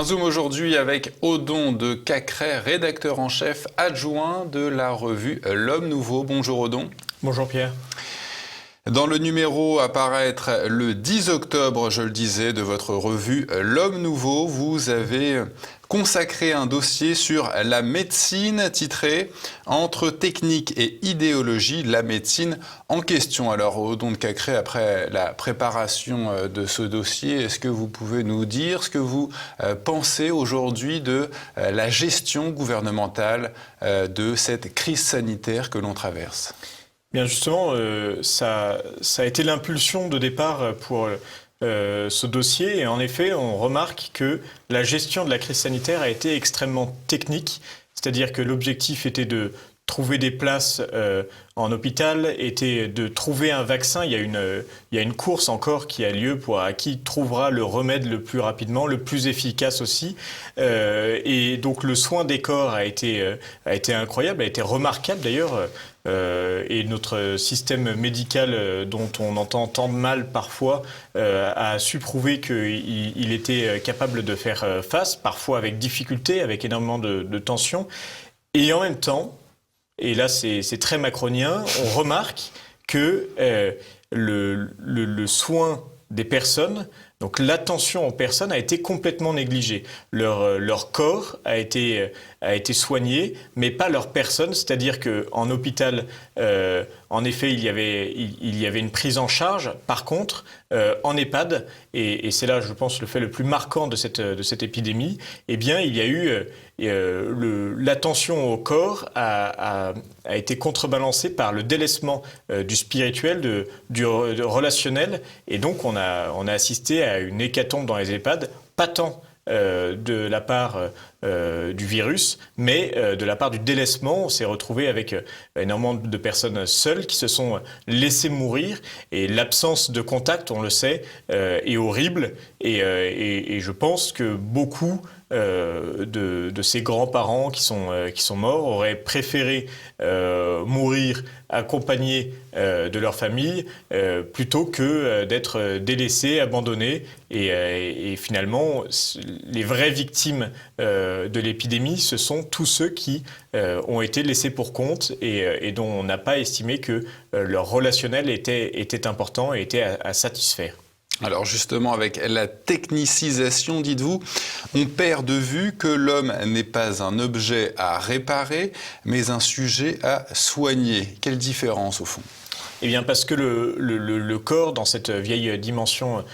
Un zoom aujourd'hui avec Odon de Cacrès, rédacteur en chef adjoint de la revue L'Homme Nouveau. Bonjour Odon. Bonjour Pierre. Dans le numéro à paraître le 10 octobre, je le disais, de votre revue L'Homme Nouveau, vous avez consacré un dossier sur la médecine titré « Entre technique et idéologie, la médecine en question ». Alors Odon de Cacrès, après la préparation de ce dossier, est-ce que vous pouvez nous dire ce que vous pensez aujourd'hui de la gestion gouvernementale de cette crise sanitaire que l'on traverse ? Bien justement, ça a été l'impulsion de départ pour ce dossier. Et en effet, on remarque que la gestion de la crise sanitaire a été extrêmement technique. C'est-à-dire que l'objectif était de trouver des places en hôpital, était de trouver un vaccin. Il y a une course encore qui a lieu pour qui trouvera le remède le plus rapidement, le plus efficace aussi. Et donc le soin des corps a été incroyable, a été remarquable d'ailleurs. Et notre système médical, dont on entend tant de mal parfois, a su prouver qu'il était capable de faire face, parfois avec difficulté, avec énormément de tension. Et en même temps, et là c'est très macronien, on remarque que le soin des personnes, donc l'attention aux personnes a été complètement négligée. Leur corps a été soigné, mais pas leur personne. C'est-à-dire qu'en hôpital, en effet, il y avait une prise en charge. Par contre, en EHPAD, et c'est là, je pense, le fait le plus marquant de cette épidémie, eh bien, il y a eu l'attention au corps a été contrebalancée par le délaissement du spirituel, du relationnel, et donc on a assisté à une hécatombe dans les EHPAD, pas tant de la part du virus, mais de la part du délaissement. On s'est retrouvé avec énormément de personnes seules qui se sont laissées mourir, et l'absence de contact, on le sait, est horrible, et je pense que beaucoup de ces grands-parents qui sont morts auraient préféré mourir accompagnés de leur famille plutôt que d'être délaissés, abandonnés. Et finalement, les vraies victimes de l'épidémie, ce sont tous ceux qui ont été laissés pour compte et dont on n'a pas estimé que leur relationnel était important et était à satisfaire. Alors justement, avec la technicisation, dites-vous, on perd de vue que l'homme n'est pas un objet à réparer, mais un sujet à soigner. Quelle différence au fond ? Eh bien parce que le corps, dans cette vieille dimension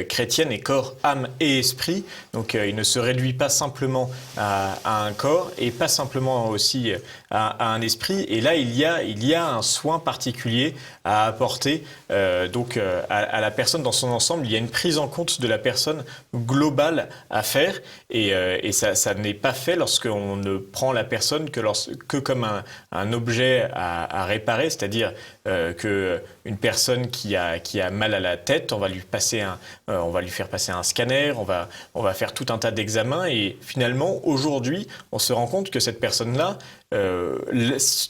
chrétienne, est corps, âme et esprit. Donc il ne se réduit pas simplement à un corps et pas simplement aussi à un esprit. Et là, il y a un soin particulier à apporter à la personne dans son ensemble. Il y a une prise en compte de la personne globale à faire. Et ça n'est pas fait lorsqu'on ne prend la personne que comme un objet à réparer, c'est-à-dire que une personne qui a mal à la tête, on va lui faire passer un scanner, on va faire tout un tas d'examens, et finalement aujourd'hui on se rend compte que cette personne-là,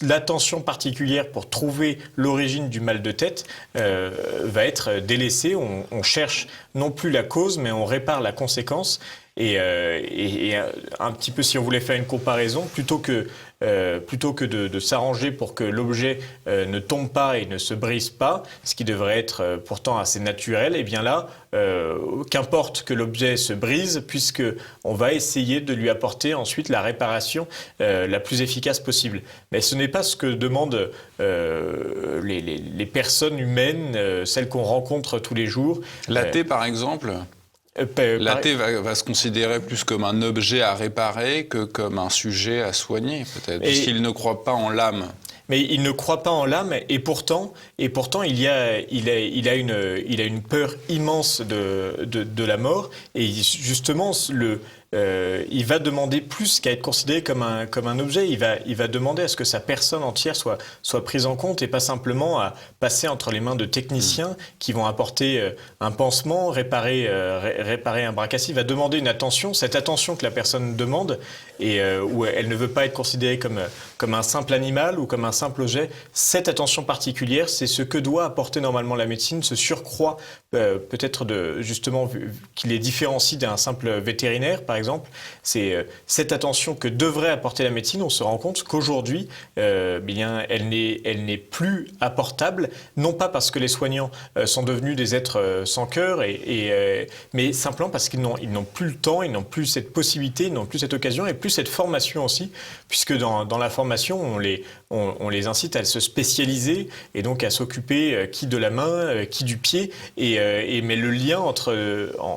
l'attention particulière pour trouver l'origine du mal de tête va être délaissée. On cherche non plus la cause, mais on répare la conséquence. Et un petit peu, si on voulait faire une comparaison, plutôt que de s'arranger pour que l'objet ne tombe pas et ne se brise pas, ce qui devrait être pourtant assez naturel, et bien là, qu'importe que l'objet se brise, puisque on va essayer de lui apporter ensuite la réparation la plus efficace possible. Mais ce n'est pas ce que demandent les personnes humaines, celles qu'on rencontre tous les jours. L'athée, par exemple ? L'athée va se considérer plus comme un objet à réparer que comme un sujet à soigner, peut-être, puisqu'il ne croit pas en l'âme. Mais il ne croit pas en l'âme, et pourtant il a une peur immense de la mort, et justement il va demander plus qu'à être considéré comme un objet. Il va demander à ce que sa personne entière soit prise en compte, et pas simplement à passer entre les mains de techniciens qui vont apporter un pansement, réparer un bras cassé. Il va demander une attention, cette attention que la personne demande, et où elle ne veut pas être considérée comme un simple animal ou comme un simple objet. Cette attention particulière, c'est ce que doit apporter normalement la médecine, ce surcroît peut-être justement qu'il les différencie d'un simple vétérinaire, par exemple. exemple, c'est cette attention que devrait apporter la médecine. On se rend compte qu'aujourd'hui, bien, elle n'est plus apportable, non pas parce que les soignants sont devenus des êtres sans cœur, mais simplement parce qu'ils n'ont plus le temps, ils n'ont plus cette possibilité, ils n'ont plus cette occasion et plus cette formation aussi, puisque dans la formation, on les incite à se spécialiser et donc à s'occuper qui de la main, qui du pied, mais le lien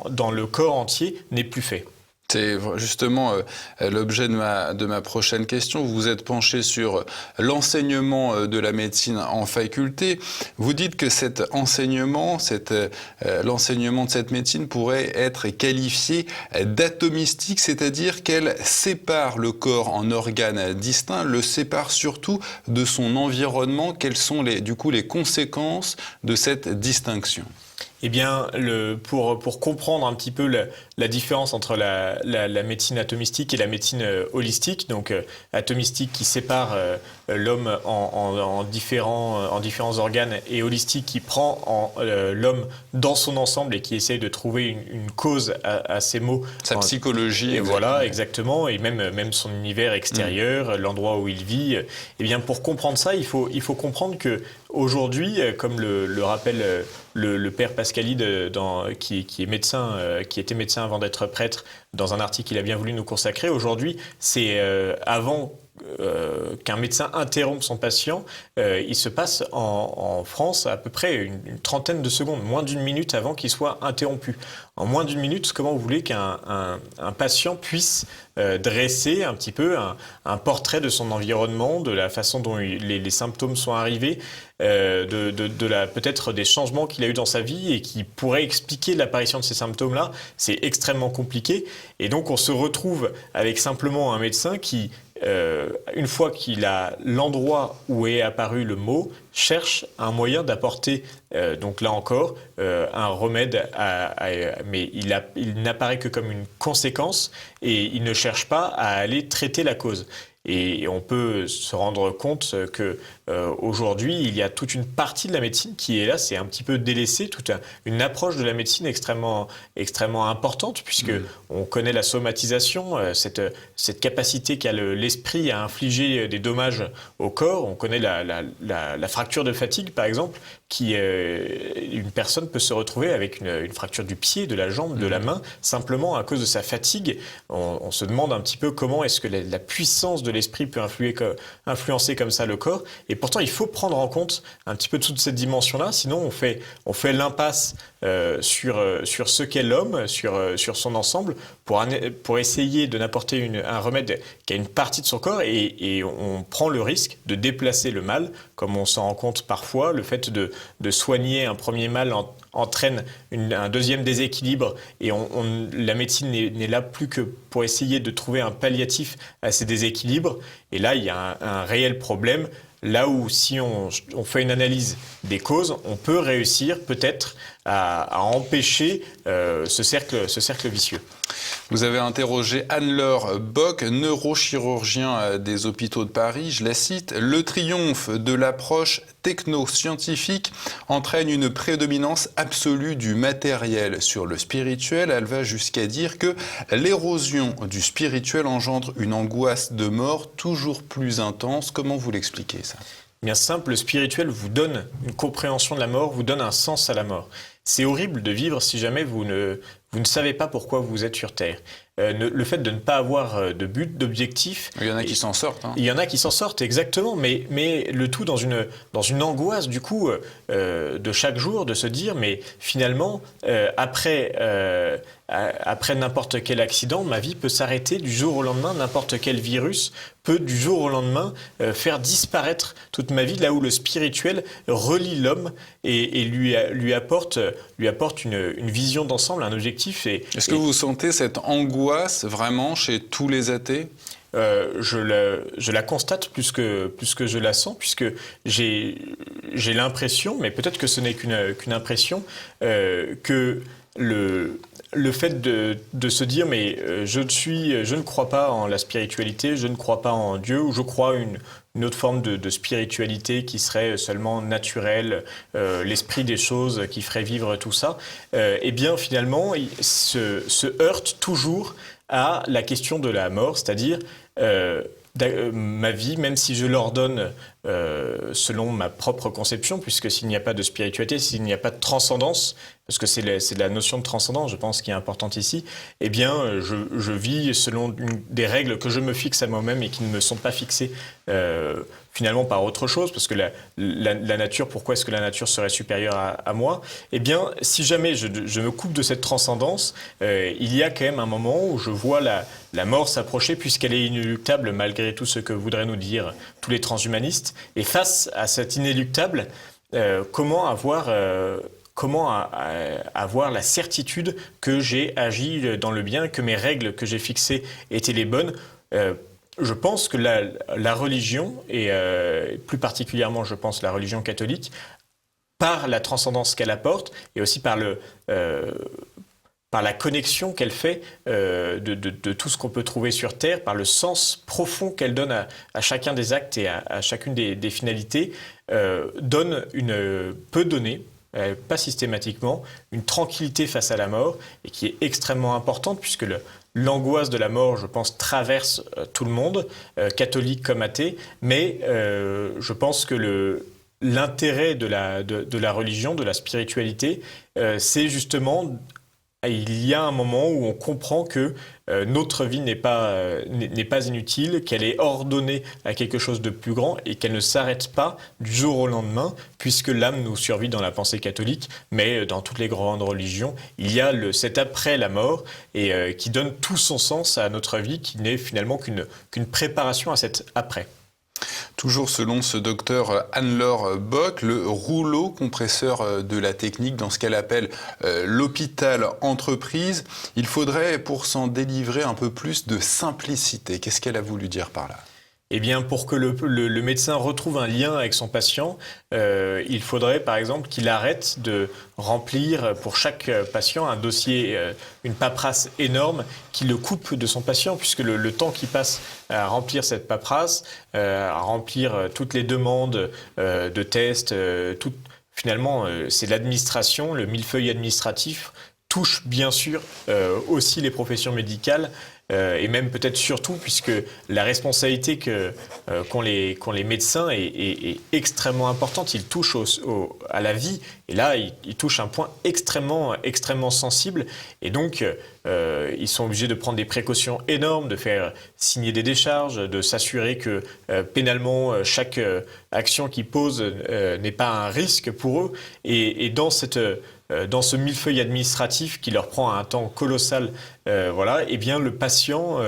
dans le corps entier n'est plus fait. C'est justement l'objet de ma prochaine question. Vous vous êtes penché sur l'enseignement de la médecine en faculté. Vous dites que cet enseignement, l'enseignement de cette médecine pourrait être qualifié d'atomistique, c'est-à-dire qu'elle sépare le corps en organes distincts, le sépare surtout de son environnement. Quelles sont du coup les conséquences de cette distinction ? Eh bien, pour comprendre un petit peu la différence entre la médecine atomistique et la médecine holistique, donc atomistique qui sépare l'homme en différents organes et holistique qui prend l'homme dans son ensemble et qui essaye de trouver une cause à ces maux. Sa psychologie. Et voilà, exactement, et même son univers extérieur, l'endroit où il vit. Eh bien, pour comprendre ça, il faut comprendre que aujourd'hui, comme le rappelle le père Pascalide, qui est médecin, qui était médecin avant d'être prêtre, dans un article qu'il a bien voulu nous consacrer, aujourd'hui, c'est avant qu'un médecin interrompe son patient, il se passe en France à peu près une trentaine de secondes, moins d'une minute avant qu'il soit interrompu. En moins d'une minute, comment vous voulez qu'un patient puisse dresser un petit peu un portrait de son environnement, de la façon dont les symptômes sont arrivés, peut-être des changements qu'il a eu dans sa vie et qui pourraient expliquer l'apparition de ces symptômes-là. C'est extrêmement compliqué. Et donc, on se retrouve avec simplement un médecin qui, une fois qu'il a l'endroit où est apparu le mot, cherche un moyen d'apporter, donc là encore, un remède, mais il n'apparaît que comme une conséquence et il ne cherche pas à aller traiter la cause. Et on peut se rendre compte que aujourd'hui, il y a toute une partie de la médecine qui est là, c'est un petit peu délaissé, une approche de la médecine extrêmement importante, puisque on connaît la somatisation, cette capacité qu'a l'esprit à infliger des dommages au corps. On connaît la fracture de fatigue, par exemple, une personne peut se retrouver avec une fracture du pied, de la jambe, de la main, simplement à cause de sa fatigue. On se demande un petit peu comment est-ce que la puissance de l'esprit peut influencer comme ça le corps. Et pourtant, il faut prendre en compte un petit peu toute cette dimension-là, sinon on fait l'impasse sur ce qu'est l'homme, sur son ensemble, pour essayer de n'apporter un remède qui a une partie de son corps, et on prend le risque de déplacer le mal, comme on s'en rend compte parfois. Le fait de soigner un premier mal entraîne un deuxième déséquilibre, et la médecine n'est là plus que pour essayer de trouver un palliatif à ces déséquilibres. Et là, il y a un réel problème. Là où, si on fait une analyse des causes, on peut réussir peut-être à empêcher ce cercle vicieux. Vous avez interrogé Anne-Laure Bock, neurochirurgien des hôpitaux de Paris. Je la cite: « Le triomphe de l'approche techno-scientifique entraîne une prédominance absolue du matériel sur le spirituel. » Elle va jusqu'à dire que l'érosion du spirituel engendre une angoisse de mort toujours plus intense. Comment vous l'expliquez, ça ? Bien simple, le spirituel vous donne une compréhension de la mort, vous donne un sens à la mort. C'est horrible de vivre si jamais vous ne savez pas pourquoi vous êtes sur Terre. Le fait de ne pas avoir de but, d'objectif... Il y en a qui s'en sortent. Il y en a qui s'en sortent, exactement, mais le tout dans une angoisse, du coup, de chaque jour, de se dire, mais finalement, après n'importe quel accident, ma vie peut s'arrêter du jour au lendemain. N'importe quel virus peut, du jour au lendemain, faire disparaître toute ma vie, là où le spirituel relie l'homme et lui apporte une vision d'ensemble, un objectif. Est-ce que vous sentez cette angoisse vraiment chez tous les athées ? Je la constate plus que je la sens, puisque j'ai l'impression, mais peut-être que ce n'est qu'une impression, que le fait de se dire, mais je ne crois pas en la spiritualité, je ne crois pas en Dieu, ou je crois une autre forme de spiritualité qui serait seulement naturelle, l'esprit des choses qui ferait vivre tout ça, eh bien finalement se heurte toujours à la question de la mort, c'est-à-dire ma vie, même si je l'ordonne selon ma propre conception, puisque s'il n'y a pas de spiritualité, s'il n'y a pas de transcendance, parce que c'est la notion de transcendance, je pense, qui est importante ici, eh bien, je vis selon des règles que je me fixe à moi-même et qui ne me sont pas fixées finalement par autre chose, parce que la nature, pourquoi est-ce que la nature serait supérieure à moi? Eh bien, si jamais je me coupe de cette transcendance, il y a quand même un moment où je vois la mort s'approcher, puisqu'elle est inéluctable malgré tout ce que voudraient nous dire tous les transhumanistes. Et face à cet inéluctable, comment avoir la certitude que j'ai agi dans le bien, que mes règles que j'ai fixées étaient les bonnes. Je pense que la religion, et plus particulièrement, je pense, la religion catholique, par la transcendance qu'elle apporte, et aussi par la connexion qu'elle fait de tout ce qu'on peut trouver sur Terre, par le sens profond qu'elle donne à chacun des actes et à chacune des finalités, peut donner, pas systématiquement, une tranquillité face à la mort, et qui est extrêmement importante, puisque l'angoisse de la mort, je pense, traverse tout le monde, catholique comme athée, mais je pense que l'intérêt de la religion, de la spiritualité, c'est justement, il y a un moment où on comprend que notre vie n'est pas inutile, qu'elle est ordonnée à quelque chose de plus grand et qu'elle ne s'arrête pas du jour au lendemain, puisque l'âme nous survit dans la pensée catholique, mais dans toutes les grandes religions, il y a cet après la mort et qui donne tout son sens à notre vie, qui n'est finalement qu'une préparation à cet après. Toujours selon ce docteur Anne-Laure Bock, le rouleau compresseur de la technique, dans ce qu'elle appelle l'hôpital entreprise, il faudrait pour s'en délivrer un peu plus de simplicité. Qu'est-ce qu'elle a voulu dire par là ? Eh bien, pour que le médecin retrouve un lien avec son patient, il faudrait par exemple qu'il arrête de remplir pour chaque patient un dossier, une paperasse énorme qui le coupe de son patient, puisque le temps qu'il passe à remplir cette paperasse, à remplir toutes les demandes de tests, finalement, c'est l'administration, le millefeuille administratif touche bien sûr aussi les professions médicales. Et même peut-être surtout, puisque la responsabilité qu'ont les médecins est extrêmement importante. Ils touchent à la vie, et là, ils touchent un point extrêmement sensible. Et donc, ils sont obligés de prendre des précautions énormes, de faire signer des décharges, de s'assurer que pénalement, chaque action qu'ils posent n'est pas un risque pour eux. Et dans ce millefeuille administratif qui leur prend un temps colossal, eh bien le patient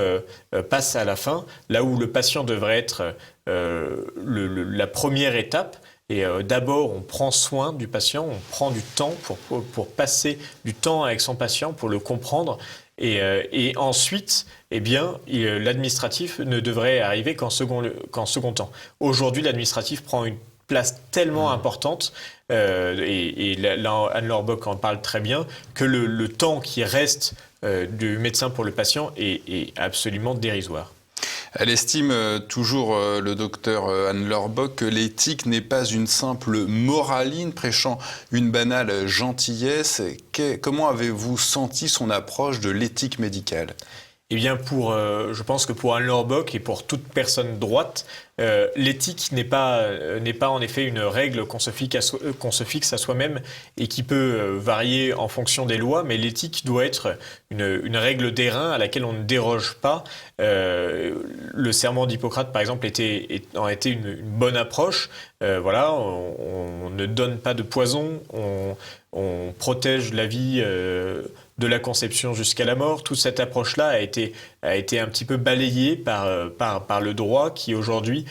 passe à la fin, là où le patient devrait être la première étape. Et d'abord, on prend soin du patient, on prend du temps pour passer du temps avec son patient, pour le comprendre. Et ensuite, eh bien, l'administratif ne devrait arriver qu'en second temps. Aujourd'hui, l'administratif prend une place tellement importante, et là, Anne-Laure Bock en parle très bien, que le temps qui reste du médecin pour le patient est absolument dérisoire. Elle estime toujours, le docteur Anne-Laure Bock, que l'éthique n'est pas une simple moraline prêchant une banale gentillesse. Comment avez-vous senti son approche de l'éthique médicale ? Eh bien, je pense que pour Anne-Laure Bock et pour toute personne droite, l'éthique n'est pas en effet une règle qu'on se fixe à soi-même et qui peut varier en fonction des lois, mais l'éthique doit être une règle d'airain à laquelle on ne déroge pas. Le serment d'Hippocrate, par exemple, a été une bonne approche. On ne donne pas de poison, on protège la vie de la conception jusqu'à la mort. Toute cette approche-là a été un petit peu balayée par le droit qui aujourd'hui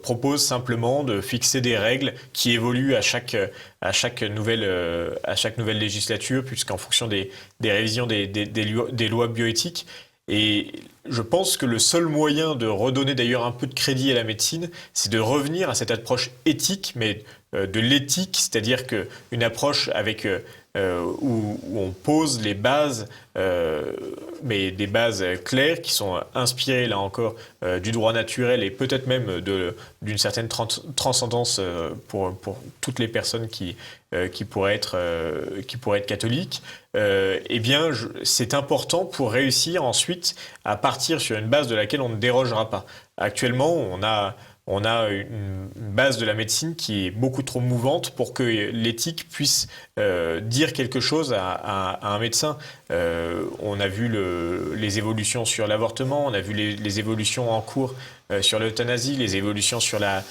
propose simplement de fixer des règles qui évoluent à chaque nouvelle législature, puisqu'en fonction des révisions des lois bioéthiques. Et je pense que le seul moyen de redonner d'ailleurs un peu de crédit à la médecine, c'est de revenir à cette approche éthique, mais de l'éthique, c'est-à-dire qu'une approche avec où on pose les bases, mais des bases claires qui sont inspirées, là encore, du droit naturel et peut-être même d'une certaine transcendance pour toutes les personnes qui pourraient être catholiques. Eh bien, c'est important pour réussir ensuite à partir sur une base de laquelle on ne dérogera pas. Actuellement, on a une base de la médecine qui est beaucoup trop mouvante pour que l'éthique puisse dire quelque chose à un médecin. On a vu les évolutions sur l'avortement, on a vu les évolutions en cours sur l'euthanasie, les évolutions sur la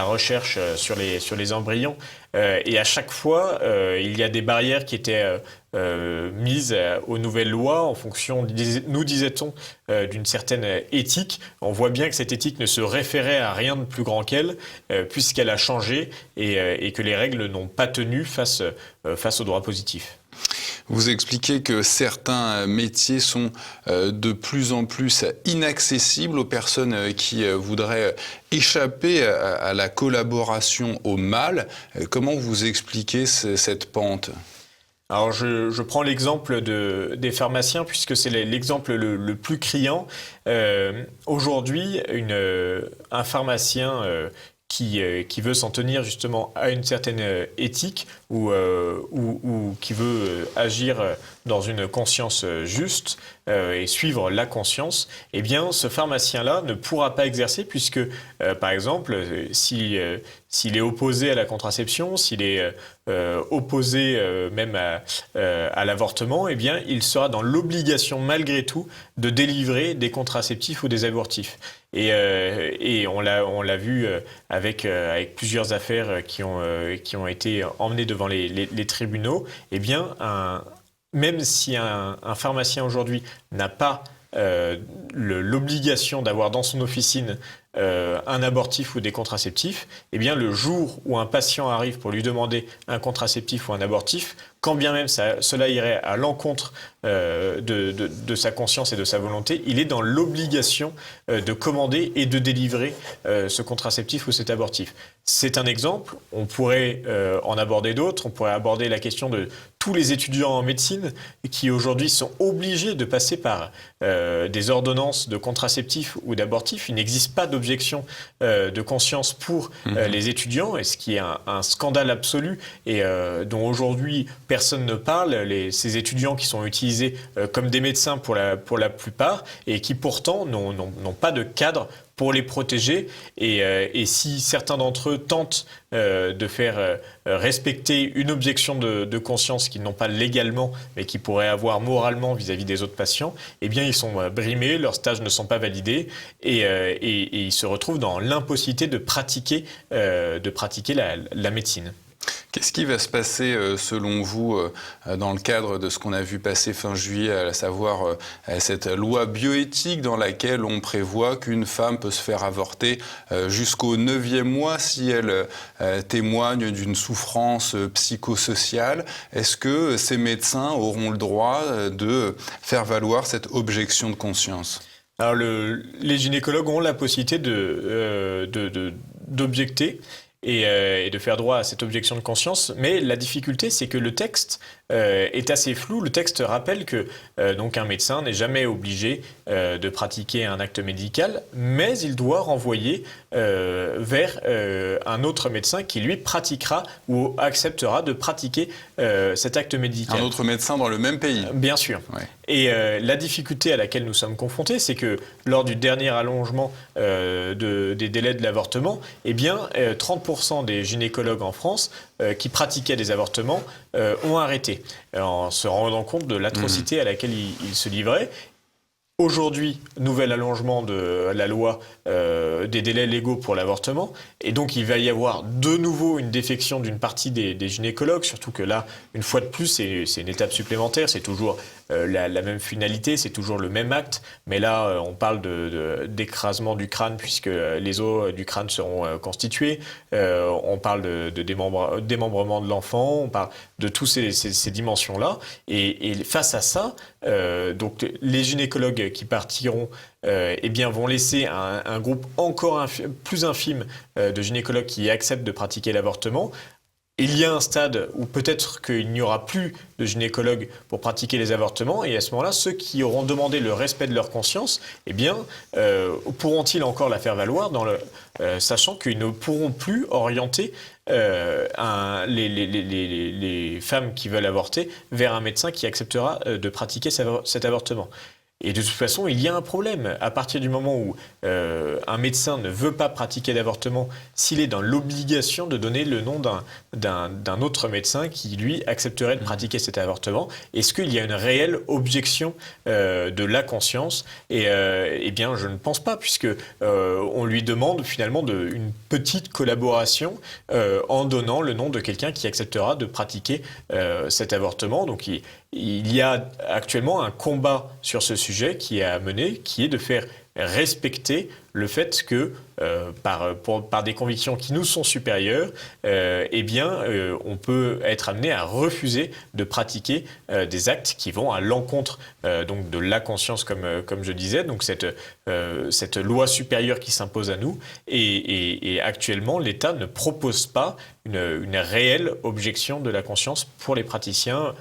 recherche sur les embryons. Et à chaque fois, il y a des barrières qui étaient mises aux nouvelles lois en fonction, nous disait-on, d'une certaine éthique. On voit bien que cette éthique ne se référait à rien de plus grand qu'elle, puisqu'elle a changé et que les règles n'ont pas tenu face au droit positif. Vous expliquez que certains métiers sont de plus en plus inaccessibles aux personnes qui voudraient échapper à la collaboration au mal. Comment vous expliquez cette pente ? Alors je prends l'exemple des pharmaciens puisque c'est l'exemple le plus criant. Aujourd'hui, un pharmacien qui veut s'en tenir justement à une certaine éthique ou qui veut agir dans une conscience juste et suivre la conscience, eh bien ce pharmacien-là ne pourra pas exercer puisque, par exemple, s'il est opposé à la contraception, s'il est opposé même à l'avortement, eh bien il sera dans l'obligation malgré tout de délivrer des contraceptifs ou des abortifs. Et on l'a vu avec plusieurs affaires qui ont été emmenées devant les tribunaux. Eh bien, même si un pharmacien aujourd'hui n'a pas l'obligation d'avoir dans son officine un abortif ou des contraceptifs, eh bien le jour où un patient arrive pour lui demander un contraceptif ou un abortif, quand bien même cela irait à l'encontre de sa conscience et de sa volonté, il est dans l'obligation de commander et de délivrer ce contraceptif ou cet abortif. C'est un exemple, on pourrait en aborder d'autres, on pourrait aborder la question de tous les étudiants en médecine qui aujourd'hui sont obligés de passer par des ordonnances de contraceptifs ou d'abortifs. Il n'existe pas d'objection de conscience pour les étudiants, et ce qui est un scandale absolu et dont aujourd'hui personne ne parle. Ces étudiants qui sont utilisés comme des médecins pour la plupart et qui pourtant n'ont pas de cadre pour les protéger et si certains d'entre eux tentent de faire respecter une objection de conscience qu'ils n'ont pas légalement mais qui pourraient avoir moralement vis-à-vis des autres patients, eh bien ils sont brimés, leurs stages ne sont pas validés et ils se retrouvent dans l'impossibilité de pratiquer la médecine. Qu'est-ce qui va se passer, selon vous, dans le cadre de ce qu'on a vu passer fin juillet, à savoir cette loi bioéthique dans laquelle on prévoit qu'une femme peut se faire avorter jusqu'au 9e mois si elle témoigne d'une souffrance psychosociale? Est-ce que ces médecins auront le droit de faire valoir cette objection de conscience? Alors les gynécologues ont la possibilité d'objecter et de faire droit à cette objection de conscience, mais la difficulté c'est que le texte est assez flou. Le texte rappelle que donc un médecin n'est jamais obligé de pratiquer un acte médical, mais il doit renvoyer vers un autre médecin qui lui pratiquera ou acceptera de pratiquer cet acte médical. Un autre médecin dans le même pays. Bien sûr. Ouais. Et la difficulté à laquelle nous sommes confrontés, c'est que lors du dernier allongement des délais de l'avortement, eh bien 30% des gynécologues en France qui pratiquaient des avortements ont arrêté, en se rendant compte de l'atrocité à laquelle ils se livraient. Aujourd'hui, nouvel allongement de la loi des délais légaux pour l'avortement. Et donc, il va y avoir de nouveau une défection d'une partie des gynécologues, surtout que là, une fois de plus, c'est une étape supplémentaire. C'est toujours la même finalité, c'est toujours le même acte. Mais là, on parle d'écrasement du crâne puisque les os du crâne seront constitués. On parle de démembrement de l'enfant. On parle de toutes ces dimensions-là. Et face à ça, donc les gynécologues qui partiront eh bien, vont laisser un groupe encore plus infime de gynécologues qui acceptent de pratiquer l'avortement. il y a un stade où peut-être qu'il n'y aura plus de gynécologues pour pratiquer les avortements, et à ce moment-là, ceux qui auront demandé le respect de leur conscience, eh bien, pourront-ils encore la faire valoir, sachant qu'ils ne pourront plus orienter les femmes qui veulent avorter vers un médecin qui acceptera de pratiquer cet avortement. Et de toute façon, il y a un problème. À partir du moment où un médecin ne veut pas pratiquer d'avortement, s'il est dans l'obligation de donner le nom d'un autre médecin qui, lui, accepterait de pratiquer cet avortement, est-ce qu'il y a une réelle objection de la conscience? Eh bien, je ne pense pas, puisque on lui demande finalement une petite collaboration en donnant le nom de quelqu'un qui acceptera de pratiquer cet avortement. Donc, il y a actuellement un combat sur ce sujet qui est à mener, qui est de faire respecter le fait que par des convictions qui nous sont supérieures, on peut être amené à refuser de pratiquer des actes qui vont à l'encontre donc de la conscience, comme je disais, donc cette loi supérieure qui s'impose à nous. Et actuellement, l'État ne propose pas une réelle objection de la conscience pour les praticiens,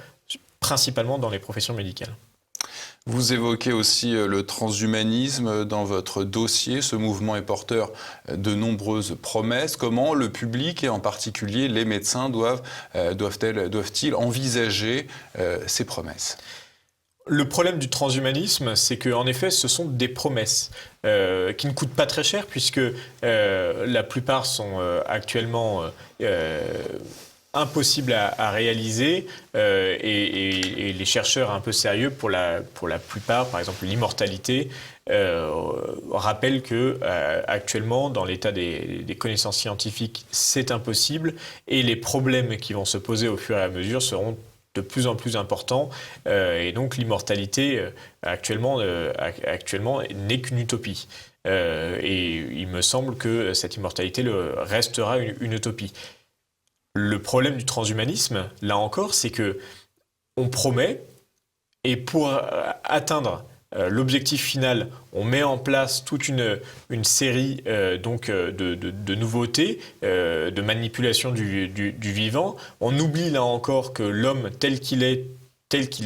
principalement dans les professions médicales. Vous évoquez aussi le transhumanisme dans votre dossier. Ce mouvement est porteur de nombreuses promesses. Comment le public et en particulier les médecins doivent-ils envisager ces promesses ? Le problème du transhumanisme, c'est qu'en effet, ce sont des promesses qui ne coûtent pas très cher, puisque la plupart sont actuellement impossible à réaliser et les chercheurs un peu sérieux pour la plupart, par exemple l'immortalité, rappellent que actuellement dans l'état des connaissances scientifiques c'est impossible et les problèmes qui vont se poser au fur et à mesure seront de plus en plus importants et donc l'immortalité actuellement n'est qu'une utopie. Et il me semble que cette immortalité restera une utopie. Le problème du transhumanisme, là encore, c'est que on promet et pour atteindre l'objectif final, on met en place toute une série de nouveautés, de manipulation du vivant. On oublie là encore que l'homme tel qu'il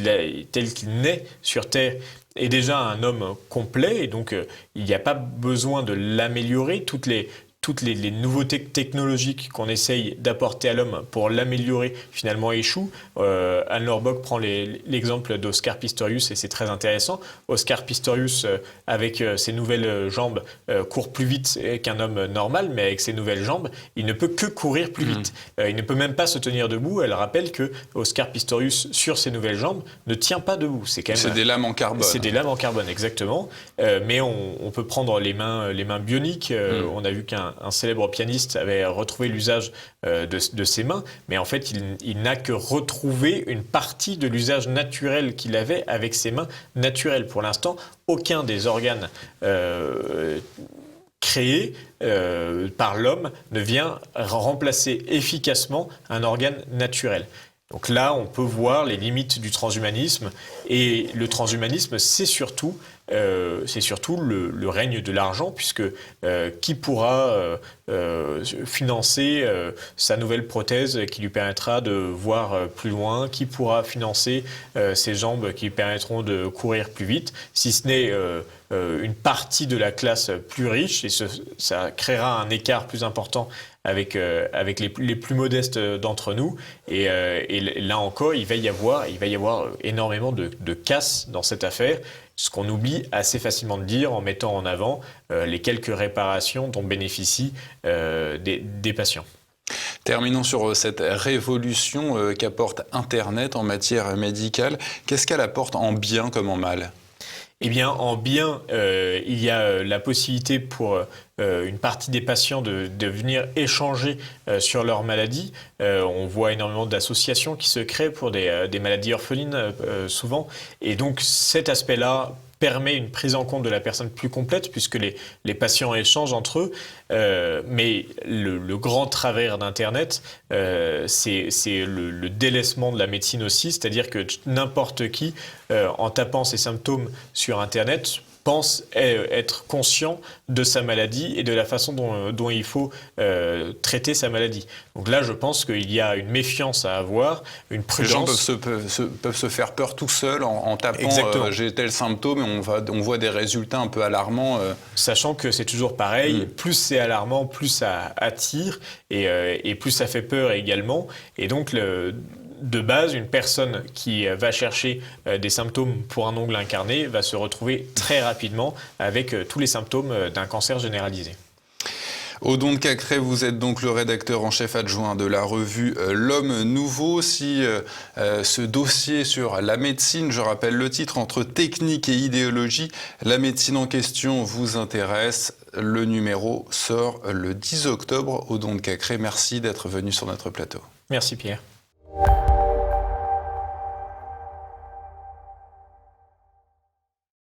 naît sur Terre est déjà un homme complet et donc il n'y a pas besoin de l'améliorer. Toutes les nouveautés technologiques qu'on essaye d'apporter à l'homme pour l'améliorer, finalement échouent. Anne-Laure Bock prend l'exemple d'Oscar Pistorius et c'est très intéressant. Oscar Pistorius, avec ses nouvelles jambes, court plus vite qu'un homme normal, mais avec ses nouvelles jambes, il ne peut que courir plus vite. Il ne peut même pas se tenir debout. Elle rappelle que Oscar Pistorius, sur ses nouvelles jambes, ne tient pas debout. C'est des lames en carbone. C'est des lames en carbone, exactement. Mais on peut prendre les mains bioniques. On a vu qu'un célèbre pianiste avait retrouvé l'usage de ses mains, mais en fait, il n'a que retrouvé une partie de l'usage naturel qu'il avait avec ses mains naturelles. Pour l'instant, aucun des organes créés par l'homme ne vient remplacer efficacement un organe naturel. Donc là, on peut voir les limites du transhumanisme. Et le transhumanisme, c'est surtout le règne de l'argent, puisque qui pourra financer sa nouvelle prothèse qui lui permettra de voir plus loin, qui pourra financer ses jambes qui lui permettront de courir plus vite, si ce n'est une partie de la classe plus riche, et ça créera un écart plus important avec les plus modestes d'entre nous. Et là encore, il va y avoir énormément de casse dans cette affaire, ce qu'on oublie assez facilement de dire en mettant en avant les quelques réparations dont bénéficient des patients. Terminons sur cette révolution qu'apporte Internet en matière médicale. Qu'est-ce qu'elle apporte en bien comme en mal ? Eh bien, en bien, il y a la possibilité pour une partie des patients de venir échanger sur leur maladie. On voit énormément d'associations qui se créent pour des maladies orphelines, souvent. Et donc, cet aspect-là permet une prise en compte de la personne plus complète, puisque les patients échangent entre eux. Mais le grand travers d'Internet, c'est le délaissement de la médecine aussi, c'est-à-dire que n'importe qui, en tapant ses symptômes sur Internet, pense être conscient de sa maladie et de la façon dont il faut traiter sa maladie. Donc là, je pense qu'il y a une méfiance à avoir, une prudence. Les gens peuvent se faire peur tout seuls en tapant j'ai tel symptôme et on voit des résultats un peu alarmants. Sachant que c'est toujours pareil, plus c'est alarmant, plus ça attire et plus ça fait peur également. Et donc, de base, une personne qui va chercher des symptômes pour un ongle incarné va se retrouver très rapidement avec tous les symptômes d'un cancer généralisé. Odon de Cacré, vous êtes donc le rédacteur en chef adjoint de la revue L'Homme Nouveau. Si ce dossier sur la médecine, je rappelle le titre, entre technique et idéologie, la médecine en question vous intéresse, le numéro sort le 10 octobre. Odon de Cacré, merci d'être venu sur notre plateau. Merci Pierre.